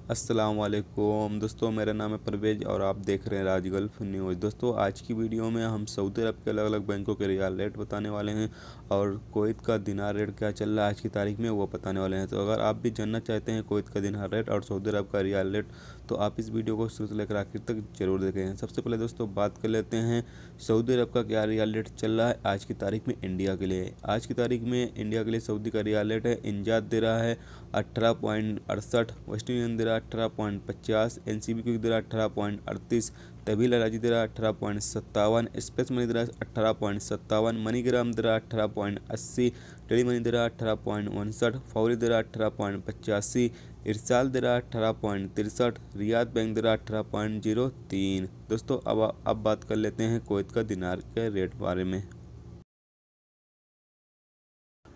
अस्सलाम वालेकुम दोस्तों, मेरा नाम है परवेज और आप देख रहे हैं राज गल्फ न्यूज़। दोस्तों, आज की वीडियो में हम सऊदी अरब के अलग अलग बैंकों के रियाल रेट बताने वाले हैं और कुवैत का दिनार रेट क्या चल रहा है आज की तारीख में वो बताने वाले हैं। तो अगर आप भी जानना चाहते हैं कुवैत का दिनार रेट और सऊदी अरब का रियाल रेट, तो आप इस वीडियो को शुरू से लेकर आखिर तक जरूर देखें। सबसे पहले दोस्तों बात कर लेते हैं सऊदी अरब का क्या रियाल रेट चल रहा है आज की तारीख में इंडिया के लिए। आज की तारीख में इंडिया के लिए सऊदी का रियाल रेट है, इंजाद दे रहा है 18.68, वेस्ट इंडीज दे रहा है 18.50, NCB क्विक दे रहा है 18.38, तहवील अराजी दे रहा है 18.57, स्पेस मनी दे रहा है 18.57, मनीग्राम दे रहा है 18.80, टेली मनी दे रहा है 18.59, फौरी दे रहा है 18.85, इरसाल दे रहा है 18.63, रियाद बैंक दे रहा है 18.03। दोस्तों अब बात कर लेते हैं कुवैत का दिनार के रेट बारे में।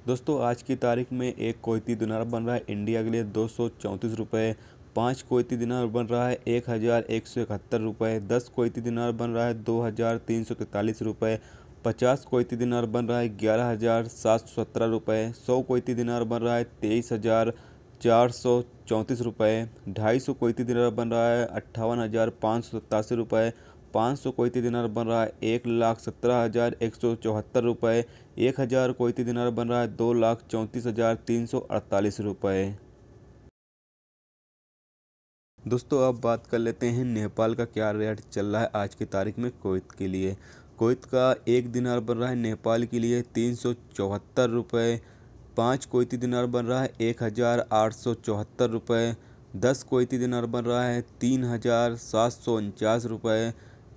दोस्तों, आज की तारीख में एक कुवैती दिनार बन रहा है इंडिया के लिए 234 रुपये, 5 कुवैती दिनार बन रहा है 1171 रुपये, 10 कुवैती दिनार बन रहा है 2343 रुपये, 50 कुवैती दिनार बन रहा है 11717 रुपये, 100 कुवैती दिनार बन रहा है 23,434 रुपये, 250 कुवैती दिनार बन रहा है 58,587 रुपये, 500 कुवैती दिनार बन रहा है 1,17,174 रुपये, 1000 कुवैती दिनार बन रहा है 2,34,348 रुपये। दोस्तों, अब बात कर लेते हैं नेपाल का क्या रेट चल रहा है आज की तारीख में कुवैत के लिए। कुवैत का एक दिनार बन रहा है नेपाल के लिए 374 रुपये, 5 कुवैती दिनार बन रहा है 1,874 रुपये, 10 कुवैती दिनार बन रहा है 3,749 रुपये,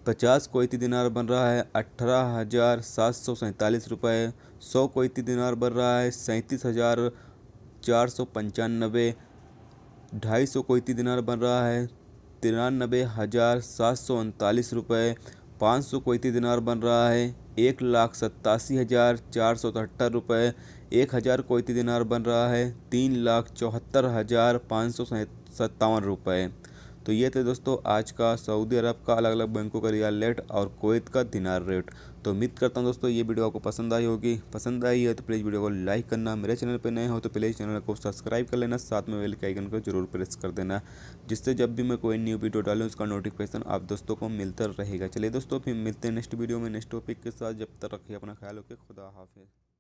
50 कुवैती दिनार बन रहा है 18,747 रुपये, 100 कुवैती दिनार बन रहा है 37,495, 250 कुवैती दिनार बन रहा है 93,739 रुपये, 500 कुवैती दिनार बन रहा है 1,87,473 रुपये, 1000 कुवैती दिनार बन रहा है 3,74,557 रुपये। तो ये थे दोस्तों आज का सऊदी अरब का अलग अलग बैंकों का रियाल रेट और कुवैत का दिनार रेट। तो उम्मीद करता हूँ दोस्तों ये वीडियो आपको पसंद आई होगी। पसंद आई है तो प्लीज़ वीडियो को लाइक करना, मेरे चैनल पर नए हो तो प्लीज़ चैनल को सब्सक्राइब कर लेना, साथ में बेल के आइकन को जरूर प्रेस कर देना, जिससे जब भी मैं कोई न्यू वीडियो डालूँ उसका नोटिफिकेशन आप दोस्तों को मिलता रहेगा। चलिए दोस्तों, फिर मिलते हैं नेक्स्ट वीडियो में नेक्स्ट टॉपिक के साथ। जब तक रखिए अपना ख्याल, रखिए, खुदा हाफिज़।